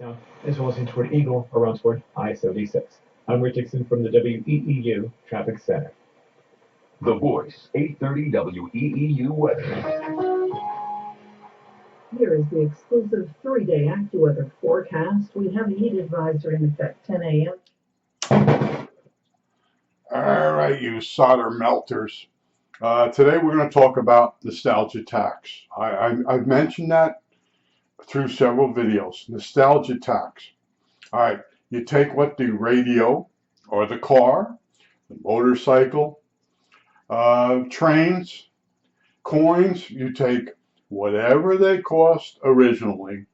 South, as well as in toward Eagle around toward I-76. I'm Rick Dixon from the WEEU Traffic Center. The Voice, 830 WEEU weather. Here is the exclusive 3-day AccuWeather forecast. We have a heat advisory in effect 10 a.m. All right, you solder melters. Today we're going to talk about nostalgia tax. I've mentioned that through several videos. Nostalgia tax. All right, you take what the radio or the car, the motorcycle, trains, coins, you take whatever they cost originally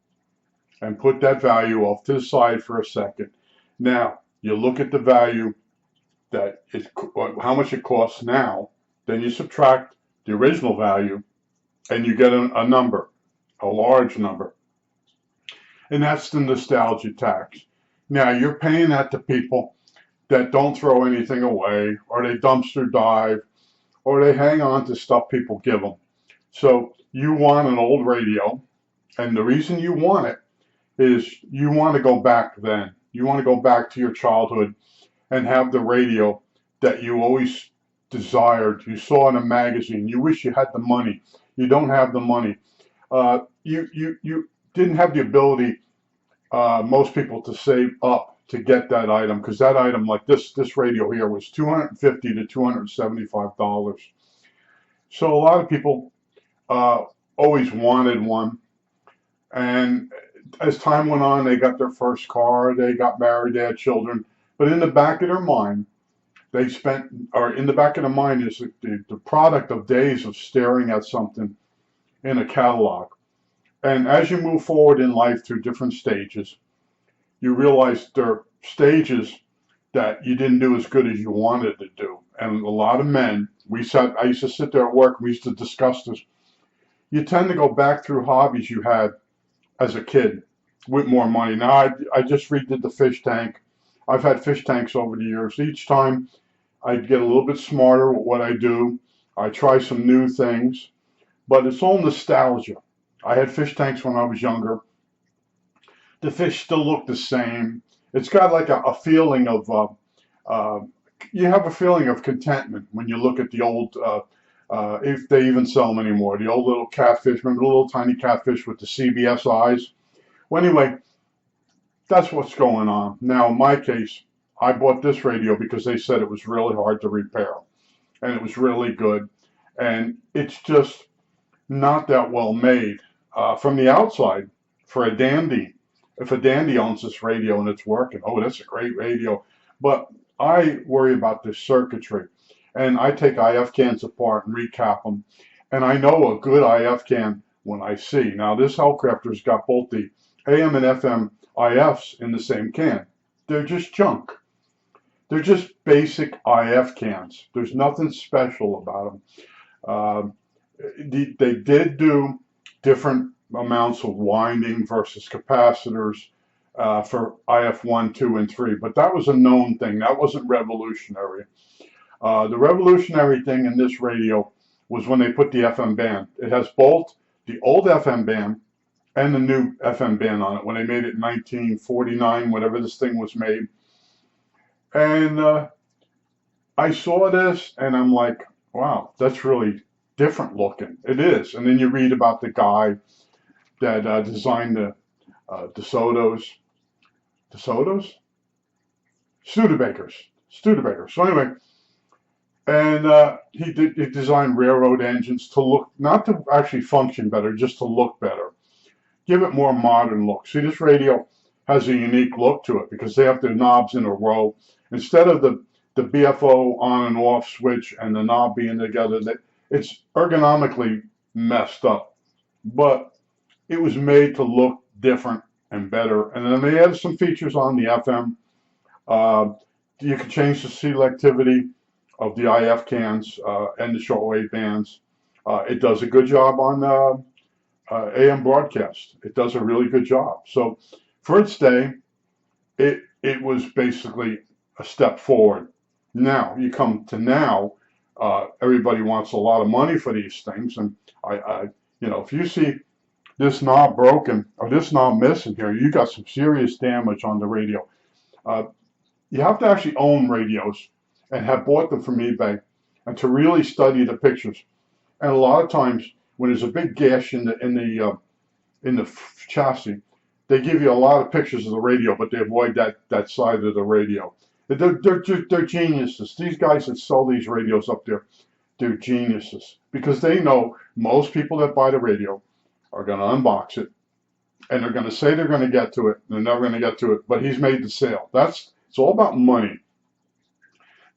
and put that value off to the side for a second. Now, you look at the value that is how much it costs now, then you subtract the original value and you get a number, a large number. And that's the nostalgia tax. Now, you're paying that to people that don't throw anything away, or they dumpster dive, or they hang on to stuff people give them. So you want an old radio, and the reason you want it is you want to go back then. You want to go back to your childhood and have the radio that you always desired. You saw in a magazine. You wish you had the money. You don't have the money. You didn't have the ability, most people, to save up to get that item, because that item, like this radio here, was $250 to $275. So a lot of people always wanted one, and as time went on, they got their first car, they got married, they had children, but in the back of their mind, in the back of their mind is the product of days of staring at something in a catalog. And as you move forward in life through different stages, you realize there are stages that you didn't do as good as you wanted to do. And a lot of men, I used to sit there at work, we used to discuss this. You tend to go back through hobbies you had as a kid with more money. Now, I just redid the fish tank. I've had fish tanks over the years. Each time I get a little bit smarter with what I do. I try some new things, but it's all nostalgia. I had fish tanks when I was younger. The fish still look the same. It's got like a feeling of, you have a feeling of contentment when you look at the old, if they even sell them anymore, the old little catfish. Remember the little tiny catfish with the CBS eyes? Well, anyway, that's what's going on. Now, in my case, I bought this radio because they said it was really hard to repair, and it was really good, and it's just not that well made. From the outside, for a dandy, if a dandy owns this radio and it's working, oh, that's a great radio. But I worry about the circuitry, and I take IF cans apart and recap them, and I know a good IF can when I see. Now, this Hellcrafter's got both the AM and FM IFs in the same can. They're just junk. They're just basic IF cans. There's nothing special about them. They did do different amounts of winding versus capacitors for IF 1, 2, and 3, but that was a known thing. That wasn't revolutionary. The revolutionary thing in this radio was when they put the FM band. It has both the old FM band and the new FM band on it when they made it in 1949, whenever this thing was made. And I saw this and I'm like, wow, that's really different looking. It is. And then you read about the guy that designed the Studebakers. So anyway, and he designed railroad engines to look, not to actually function better, just to look better. Give it more modern look. See, this radio has a unique look to it because they have the knobs in a row. Instead of the BFO on and off switch and the knob being together, it's ergonomically messed up. But it was made to look different and better. And then they have some features on the FM. You can change the selectivity of the IF cans and the shortwave bands. It does a good job on AM broadcast. It does a really good job. So for its day, it was basically a step forward. Now you come to now, everybody wants a lot of money for these things, and I if you see this knob broken or this knob missing here, you got some serious damage on the radio. You have to actually own radios and have bought them from eBay and to really study the pictures. And a lot of times when there's a big gash in the chassis, they give you a lot of pictures of the radio, but they avoid that side of the radio. They're geniuses. These guys that sell these radios up there, they're geniuses because they know most people that buy the radio are going to unbox it and they're going to say they're going to get to it. They're never going to get to it, but he's made the sale. It's all about money.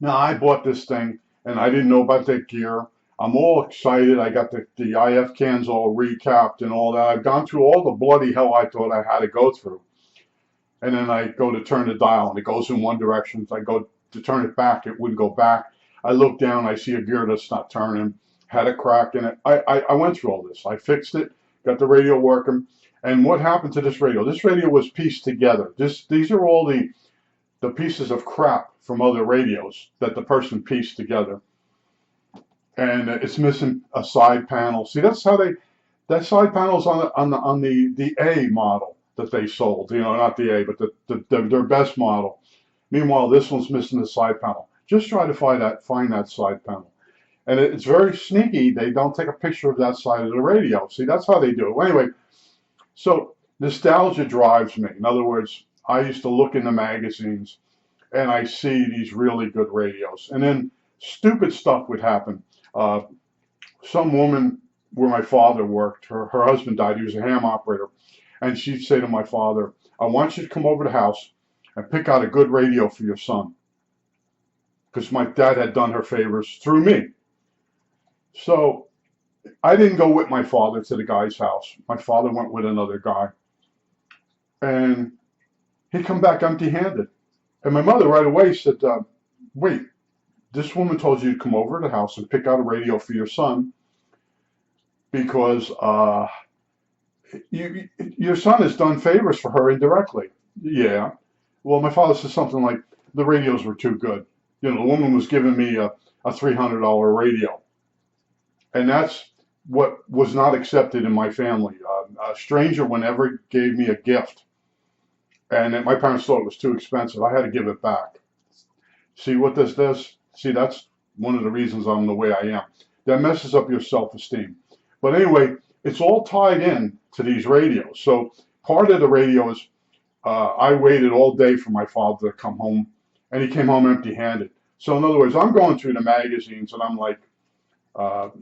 Now I bought this thing and I didn't know about that gear. I'm all excited. I got the IF cans all recapped and all that. I've gone through all the bloody hell I thought I had to go through. And then I go to turn the dial and it goes in one direction. So I go to turn it back, it wouldn't go back. I look down, I see a gear that's not turning, had a crack in it. I went through all this. I fixed it, got the radio working. And what happened to this radio? This radio was pieced together. These are all the pieces of crap from other radios that the person pieced together. And it's missing a side panel. See, that's how that side panel's on the A model that they sold. You know, not the A, but their best model. Meanwhile, this one's missing the side panel. Just try to find that side panel. And it's very sneaky. They don't take a picture of that side of the radio. See, that's how they do it. Well, anyway, so nostalgia drives me. In other words, I used to look in the magazines and I see these really good radios. And then stupid stuff would happen. Some woman where my father worked, her husband died. He was a ham operator. And she'd say to my father, I want you to come over to the house and pick out a good radio for your son. Because my dad had done her favors through me. So I didn't go with my father to the guy's house. My father went with another guy. And he come back empty-handed. And my mother right away said, wait, this woman told you to come over to the house and pick out a radio for your son because your son has done favors for her indirectly. Yeah. Well, my father said something like, the radios were too good. You know, the woman was giving me a $300 radio. And that's what was not accepted in my family. A stranger whenever gave me a gift, and my parents thought it was too expensive, I had to give it back. See what this does? See, that's one of the reasons I'm the way I am. That messes up your self-esteem. But anyway, it's all tied in to these radios. So part of the radio is I waited all day for my father to come home, and he came home empty-handed. So in other words, I'm going through the magazines, and I'm like,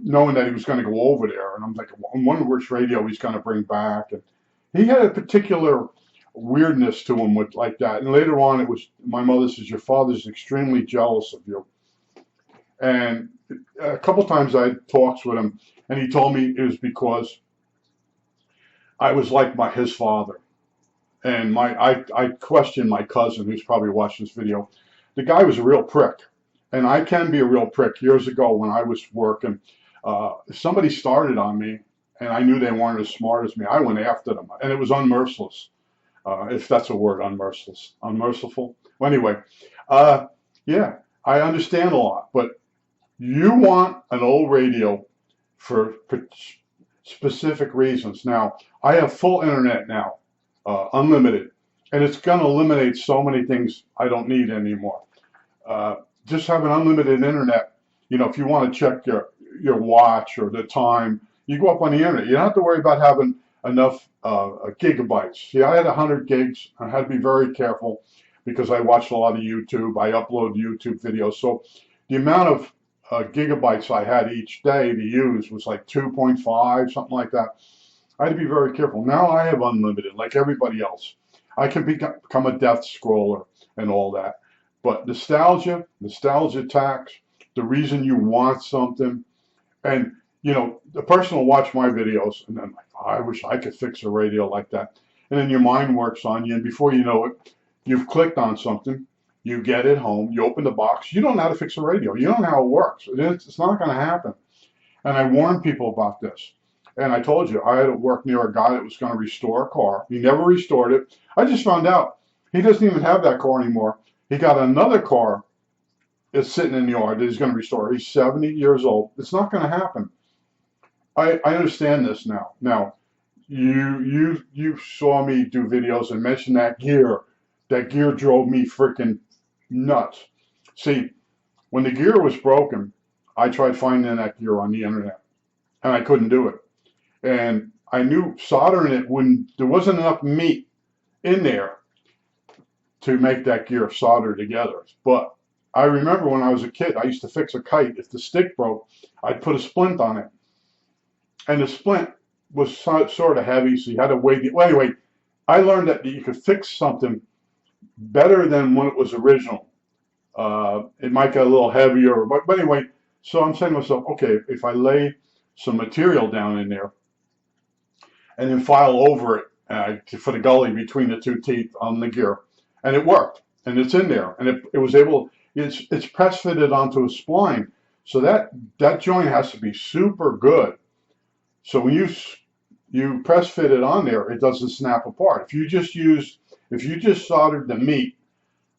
knowing that he was going to go over there, and I'm like, I wonder which radio he's going to bring back. And he had a particular weirdness to him with like that. And later on, it was my mother says, your father's extremely jealous of you. And a couple times I had talks with him, and he told me it was because I was like his father. And I questioned my cousin, who's probably watched this video. The guy was a real prick. And I can be a real prick. Years ago when I was working, if somebody started on me and I knew they weren't as smart as me, I went after them. And it was unmerciless, if that's a word, unmerciless. Unmerciful? Well, anyway, yeah, I understand a lot. But you want an old radio for specific reasons. Now, I have full internet now, unlimited. And it's going to eliminate so many things I don't need anymore. Just having unlimited internet, you know, if you want to check your watch or the time, you go up on the internet. You don't have to worry about having enough gigabytes. See, I had 100 gigs. I had to be very careful because I watched a lot of YouTube. I upload YouTube videos. So the amount of gigabytes I had each day to use was like 2.5, something like that. I had to be very careful. Now I have unlimited, like everybody else. I can become a death scroller and all that. But nostalgia tax, the reason you want something, and you know, the person will watch my videos and then like, oh, I wish I could fix a radio like that. And then your mind works on you, and before you know it, you've clicked on something, you get it home, you open the box, you don't know how to fix a radio, you don't know how it works. It's not going to happen. And I warn people about this. And I told you, I had to work near a guy that was going to restore a car. He never restored it. I just found out he doesn't even have that car anymore. He got another car that's sitting in the yard that he's going to restore. He's 70 years old. It's not going to happen. I understand this now. Now, you saw me do videos and mention that gear. That gear drove me freaking nuts. See, when the gear was broken, I tried finding that gear on the internet, and I couldn't do it. And I knew soldering it when there wasn't enough meat in there to make that gear solder together. But I remember when I was a kid, I used to fix a kite. If the stick broke, I'd put a splint on it, and the splint was sort of heavy, so you had to weigh it. Well, anyway, I learned that you could fix something better than when it was original. It might get a little heavier, but anyway, so I'm saying to myself, okay, if I lay some material down in there and then file over it for the gully between the two teeth on the gear, and it worked, and it's in there, and it was able, it's press fitted onto a spline, so that joint has to be super good. So when you press fit it on there, it doesn't snap apart. If you just soldered the meat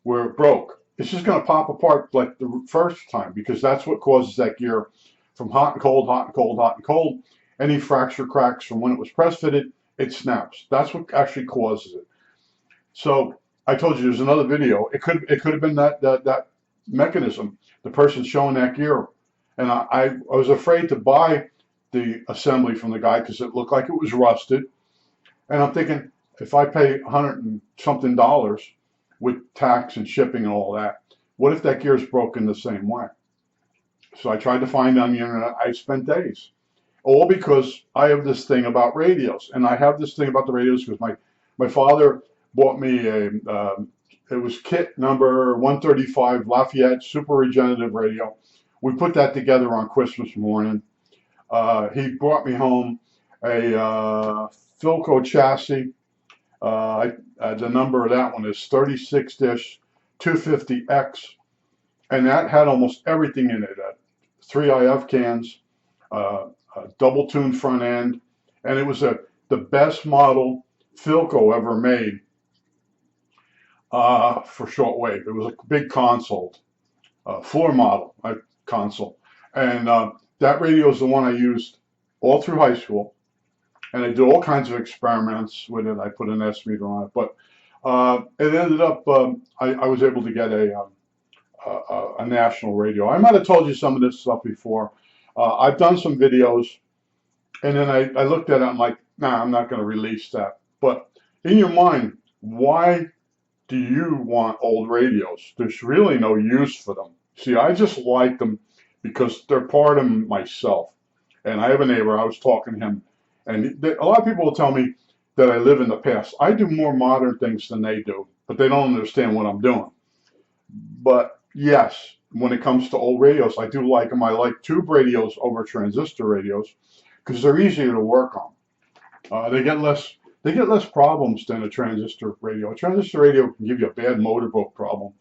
where it broke, it's just going to pop apart like the first time, because that's what causes that gear from hot and cold, hot and cold, hot and cold. Any fracture cracks from when it was press fitted, it snaps. That's what actually causes it. So I told you there's another video. It could have been that mechanism, the person showing that gear, and I was afraid to buy the assembly from the guy because it looked like it was rusted, and I'm thinking if I pay $100 and something with tax and shipping and all that, what if that gear's broken the same way? So I tried to find on the internet. I spent days, all because I have this thing about radios, and I have this thing about the radios because my father bought me it was kit number 135 Lafayette Super Regenerative Radio. We put that together on Christmas morning. He brought me home a Philco chassis. The number of that one is 36-250X, and that had almost everything in it. 3 IF cans, a double tuned front end, and it was the best model Philco ever made for shortwave. It was a big console, floor model console, and that radio is the one I used all through high school. And I did all kinds of experiments with it. I put an S meter on it, but it ended up I was able to get a national radio. I might have told you some of this stuff before. I've done some videos, and then I looked at it. I'm like, nah, I'm not going to release that. But in your mind, why do you want old radios? There's really no use for them. See, I just like them because they're part of myself. And I have a neighbor. I was talking to him. And a lot of people will tell me that I live in the past. I do more modern things than they do, but they don't understand what I'm doing. But yes, when it comes to old radios, I do like them. I like tube radios over transistor radios because they're easier to work on. They get less problems than a transistor radio. A transistor radio can give you a bad motorboat problem,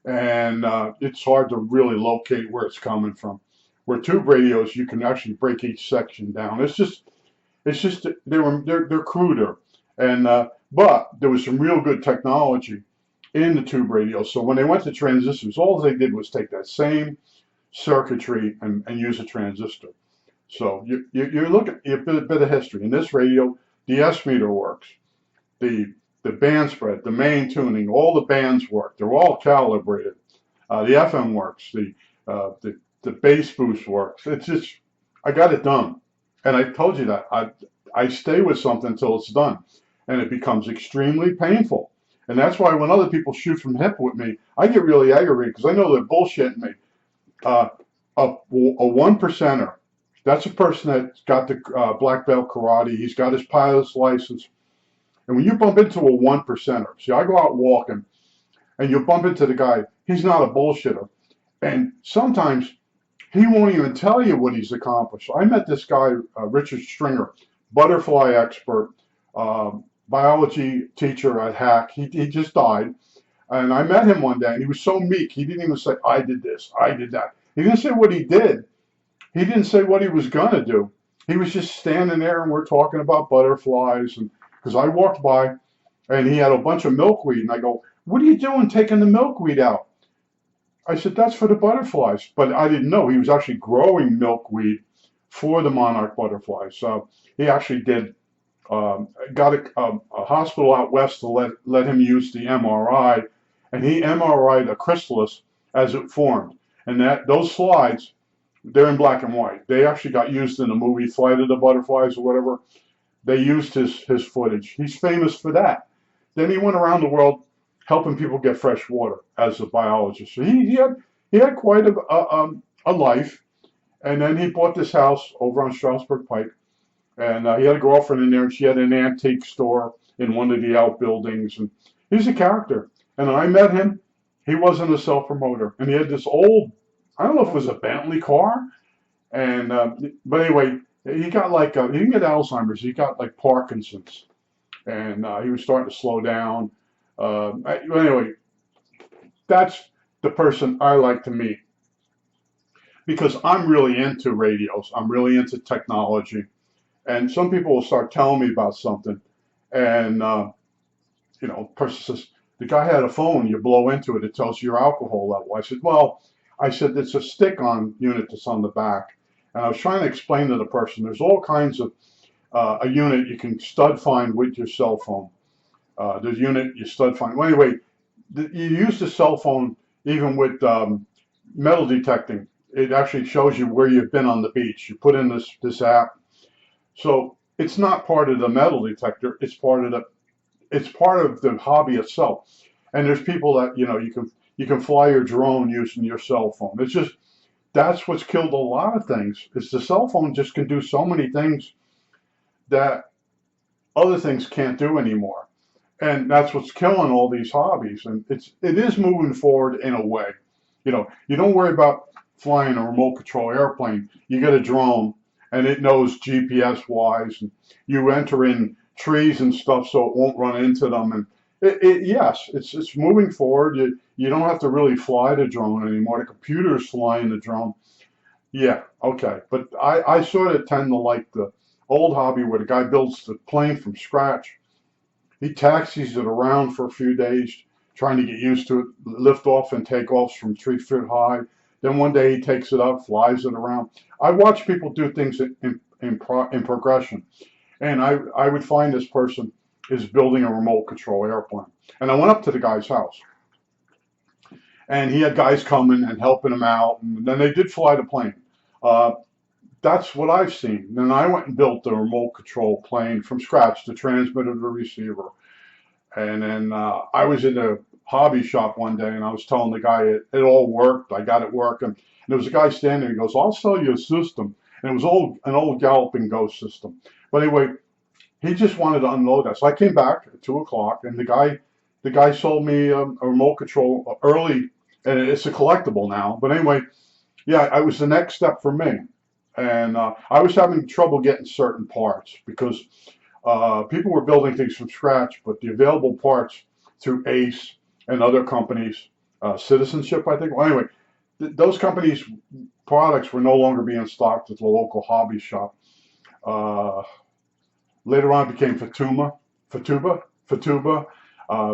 and it's hard to really locate where it's coming from. Where tube radios, you can actually break each section down. It's just they're cruder, and but there was some real good technology in the tube radio. So when they went to transistors, all they did was take that same circuitry and use a transistor. So you look at a bit of history. In this radio, the S meter works, the band spread, the main tuning, all the bands work. They're all calibrated. The FM works. The bass boost works. It's just, I got it done. And I told you that. I stay with something until it's done. And it becomes extremely painful. And that's why when other people shoot from hip with me, I get really aggravated because I know they're bullshitting me. A 1%er, that's a person that's got the black belt karate. He's got his pilot's license. And when you bump into a 1%er, see, I go out walking, and you bump into the guy, he's not a bullshitter. And sometimes he won't even tell you what he's accomplished. I met this guy, Richard Stringer, butterfly expert, biology teacher at Hack. He just died. And I met him one day, and he was so meek. He didn't even say, I did this, I did that. He didn't say what he did. He didn't say what he was going to do. He was just standing there, and we're talking about butterflies. And because I walked by, and he had a bunch of milkweed. And I go, what are you doing taking the milkweed out? I said, that's for the butterflies. But I didn't know he was actually growing milkweed for the monarch butterflies. So he actually did got a hospital out west to let him use the MRI, and he MRI'd a chrysalis as it formed. And those slides, they're in black and white. They actually got used in the movie Flight of the Butterflies or whatever. They used his footage. He's famous for that. Then he went around the world helping people get fresh water as a biologist. So he had quite a life. And then he bought this house over on Strasburg Pike. And he had a girlfriend in there, and she had an antique store in one of the outbuildings. And he's a character. And when I met him, he wasn't a self-promoter. And he had this old, I don't know if it was a Bentley car. And but anyway, he got like, he didn't get Alzheimer's, he got like Parkinson's. And he was starting to slow down. Anyway, that's the person I like to meet. Because I'm really into radios. I'm really into technology. And some people will start telling me about something. And, you know, the person says, the guy had a phone, you blow into it, it tells you your alcohol level. I said, well, it's a stick-on unit that's on the back. And I was trying to explain to the person, there's all kinds of, a unit you can stud find with your cell phone. There's a unit you stud find. Well, anyway, you use the cell phone even with metal detecting. It actually shows you where you've been on the beach. You put in this app. So it's not part of the metal detector. It's part of the hobby itself. And there's people that, you know, you can fly your drone using your cell phone. It's just, that's what's killed a lot of things. Is the cell phone just can do so many things that other things can't do anymore. And that's what's killing all these hobbies. And it is moving forward in a way. You know, you don't worry about flying a remote control airplane. You get a drone and it knows GPS wise, and you enter in trees and stuff so it won't run into them. And yes, it's moving forward. You don't have to really fly the drone anymore. The computer's flying the drone. Yeah, okay. But I sort of tend to like the old hobby where the guy builds the plane from scratch. He taxis it around for a few days, trying to get used to it, lift off and take offs from 3 feet high. Then one day he takes it up, flies it around. I watch people do things in progression. And I would find this person is building a remote control airplane. And I went up to the guy's house. And he had guys coming and helping him out. And then they did fly the plane. That's what I've seen. Then I went and built the remote control plane from scratch, the transmitter, the receiver. And then I was in a hobby shop one day, and I was telling the guy it all worked. I got it working. And there was a guy standing there. He goes, I'll sell you a system. And it was an old Galloping Ghost system. But anyway, he just wanted to unload that. So I came back at 2 o'clock, and the guy sold me a remote control early, and it's a collectible now. But anyway, yeah, it was the next step for me. And I was having trouble getting certain parts because people were building things from scratch, but the available parts through Ace and other companies, Citizenship, I think. Well, anyway, those companies' products were no longer being stocked at the local hobby shop. Later on, it became Fatuba.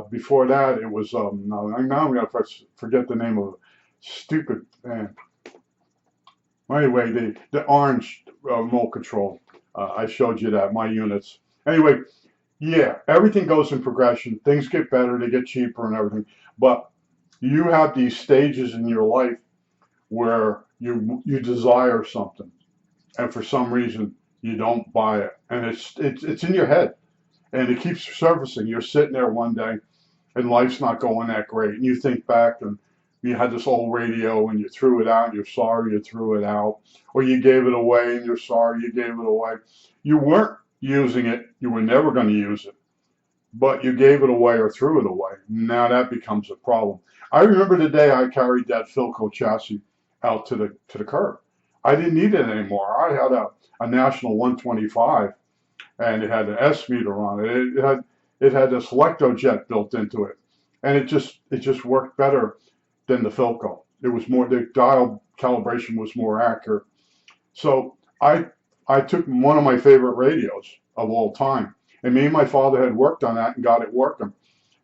Before that, it was now I'm gonna forget the name of it. Stupid man. Anyway, the orange remote control. I showed you that, my units. Anyway, yeah, everything goes in progression. Things get better, they get cheaper and everything. But you have these stages in your life where you desire something, and for some reason you don't buy it, and it's in your head, and it keeps surfacing. You're sitting there one day, and life's not going that great, and you think back and you had this old radio and you threw it out and you're sorry you threw it out, or you gave it away and you're sorry you gave it away. You weren't using it, you were never going to use it, but you gave it away or threw it away. Now that becomes a problem. I remember the day I carried that Philco chassis out to the curb. I didn't need it anymore. I had a National 125 and it had an S meter on it. It had this Electrojet built into it, and it just worked better than the Philco. It was more, the dial calibration was more accurate. So I took one of my favorite radios of all time, and me and my father had worked on that and got it working.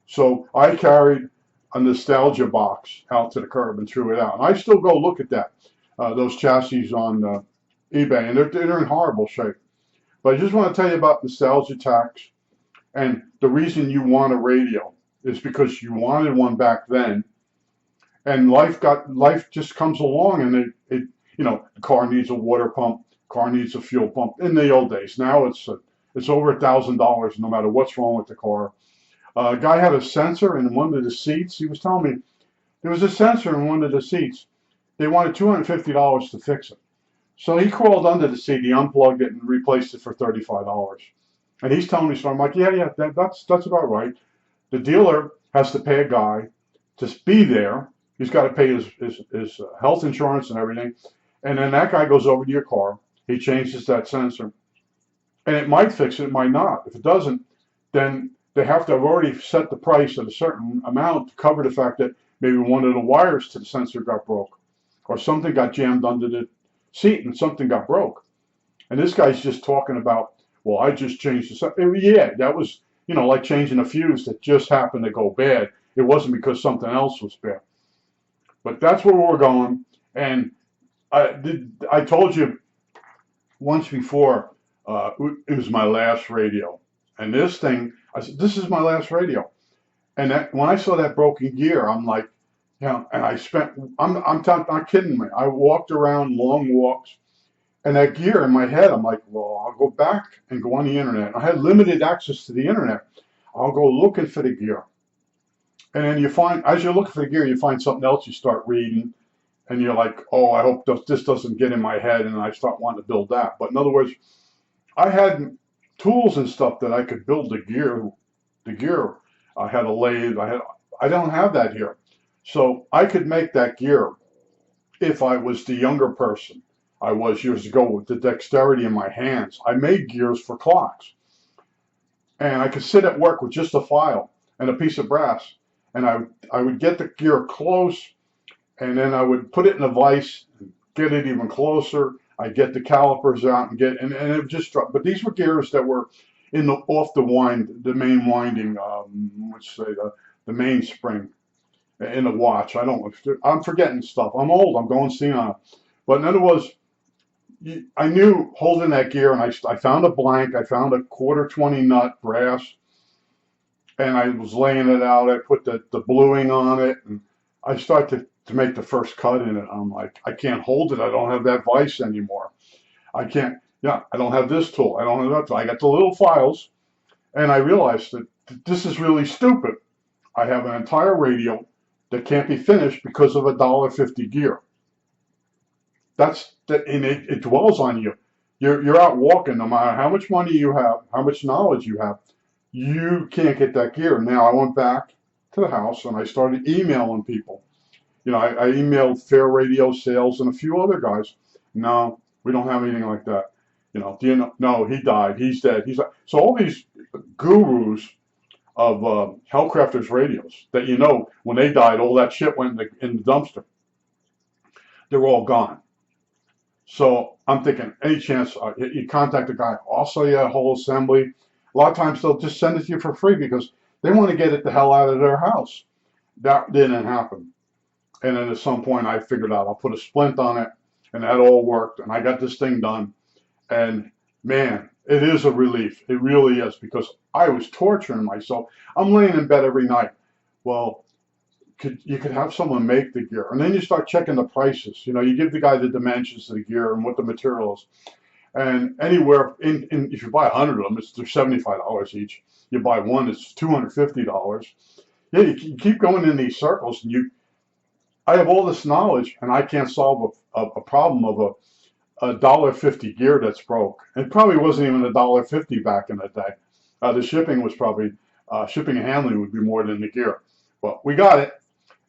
So I carried a nostalgia box out to the curb and threw it out. And I still go look at that, those chassis on eBay, and they're in horrible shape. But I just want to tell you about nostalgia tax, and the reason you want a radio is because you wanted one back then, and life just comes along, and it the car needs a water pump, car needs a fuel pump. In the old days, now it's over $1,000 no matter what's wrong with the car. A guy had a sensor in one of the seats. He was telling me there was a sensor in one of the seats. They wanted $250 to fix it. So he crawled under the seat, he unplugged it, and replaced it for $35. And he's telling me, so I'm like, yeah, that's about right. The dealer has to pay a guy to be there. He's got to pay his health insurance and everything. And then that guy goes over to your car. He changes that sensor. And it might fix it, it might not. If it doesn't, then they have to have already set the price at a certain amount to cover the fact that maybe one of the wires to the sensor got broke, or something got jammed under the seat and something got broke. And this guy's just talking about, well, I just changed the sensor. Yeah, that was, like changing a fuse that just happened to go bad. It wasn't because something else was bad. But that's where we're going. And I told you once before, it was my last radio. And this thing, I said, this is my last radio. And when I saw that broken gear, I'm like, and I spent, I'm not kidding me. I walked around long walks, and that gear in my head, I'm like, well, I'll go back and go on the internet. I had limited access to the internet. I'll go looking for the gear. And then you find, as you're looking for the gear, you find something else you start reading, and you're like, oh, I hope this doesn't get in my head, and I start wanting to build that. But in other words, I had tools and stuff that I could build the gear. I had a lathe. I don't have that here. So I could make that gear if I was the younger person I was years ago with the dexterity in my hands. I made gears for clocks. And I could sit at work with just a file and a piece of brass. And I would get the gear close, and then I would put it in a vise, get it even closer. I'd get the calipers out and it would just drop. But these were gears that were off the main winding, let's say the mainspring in the watch. I'm forgetting stuff. I'm old. I'm going senile. But in other words, I knew holding that gear, and I found a blank. I found a 1/4-20 nut brass, and I was laying it out. I put the bluing on it, and I started to make the first cut in it. I'm like, I can't hold it. I don't have that vise anymore. I can't. I don't have this tool. I don't have that tool. I got the little files, and I realized that this is really stupid. I have an entire radio that can't be finished because of a $1.50 gear. And it dwells on you. You're out walking, no matter how much money you have, how much knowledge you have, you can't get that gear. Now I went back to the house and I started emailing people. I emailed Fair Radio Sales and a few other guys. No, we don't have anything like that. No, he died. He's dead. So all these gurus of Hellcrafters radios that when they died, all that shit went in the dumpster. They're all gone. So I'm thinking, any chance you contact a guy, I'll sell you a whole assembly. A lot of times they'll just send it to you for free because they want to get it the hell out of their house. That didn't happen. And then at some point I figured out I'll put a splint on it, and that all worked, and I got this thing done. And man, it is a relief. It really is, because I was torturing myself. I'm laying in bed every night. Well, you could have someone make the gear, and then you start checking the prices. You give the guy the dimensions of the gear and what the material is. And anywhere if you buy 100 of them, they're $75 each. You buy one, it's $250. Yeah, you keep going in these circles, and I have all this knowledge, and I can't solve a problem of a $1.50 gear that's broke. It probably wasn't even $1.50 back in the day. The shipping was probably shipping and handling would be more than the gear. But we got it,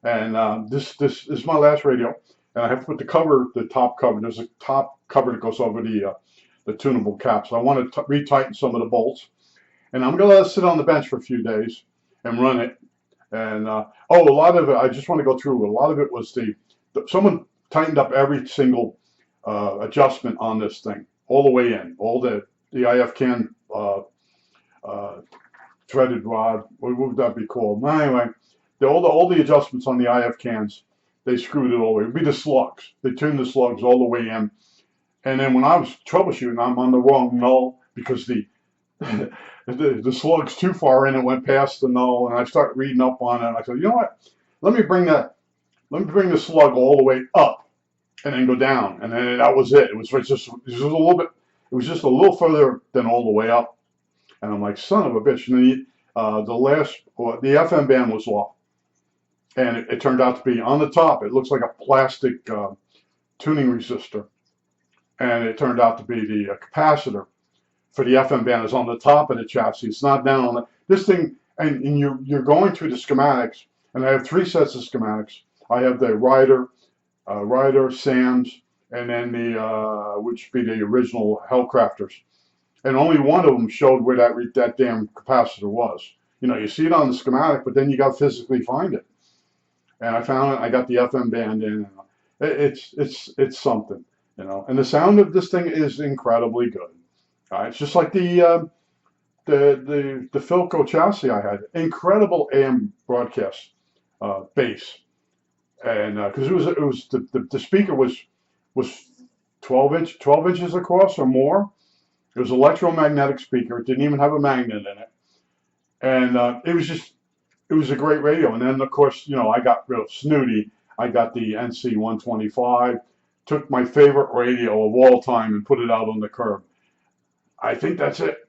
and this is my last radio, and I have to put the top cover. There's a top cover that goes over the tunable cap. So I want to retighten some of the bolts, and I'm gonna let it sit on the bench for a few days and run it. And a lot of it, I just want to go through. A lot of it was someone tightened up every single adjustment on this thing, all the way in, all the IF can threaded rod. What would that be called? Well, anyway, all the adjustments on the IF cans, they screwed it all the way. It would be the slugs. They turned the slugs all the way in. And then when I was troubleshooting, I'm on the wrong null. because the slug's too far in, it went past the null, and I start reading up on it, and I said, you know what, let me bring the slug all the way up and then go down, and then that was it. It was just a little bit, it was just a little further than all the way up, and I'm like, son of a bitch. And then the FM band was off, and it turned out to be on the top. It looks like a plastic tuning resistor, and it turned out to be the capacitor for the FM band is on the top of the chassis. It's not down on this thing. And you're going through the schematics, and I have 3 sets of schematics. I have the Ryder, Sam's, and then the which be the original Hellcrafters. And only one of them showed where that damn capacitor was. You know, you see it on the schematic, but then you got to physically find it. And I found it. I got the FM band in. It's something, you know. And the sound of this thing is incredibly good. It's just like the Philco chassis I had. Incredible AM broadcast bass, and because it was the speaker was 12 inches across or more. It was an electromagnetic speaker. It didn't even have a magnet in it, and it was a great radio. And then of course, you know, I got real snooty. I got the NC 125. Took my favorite radio of all time and put it out on the curb. I think that's it.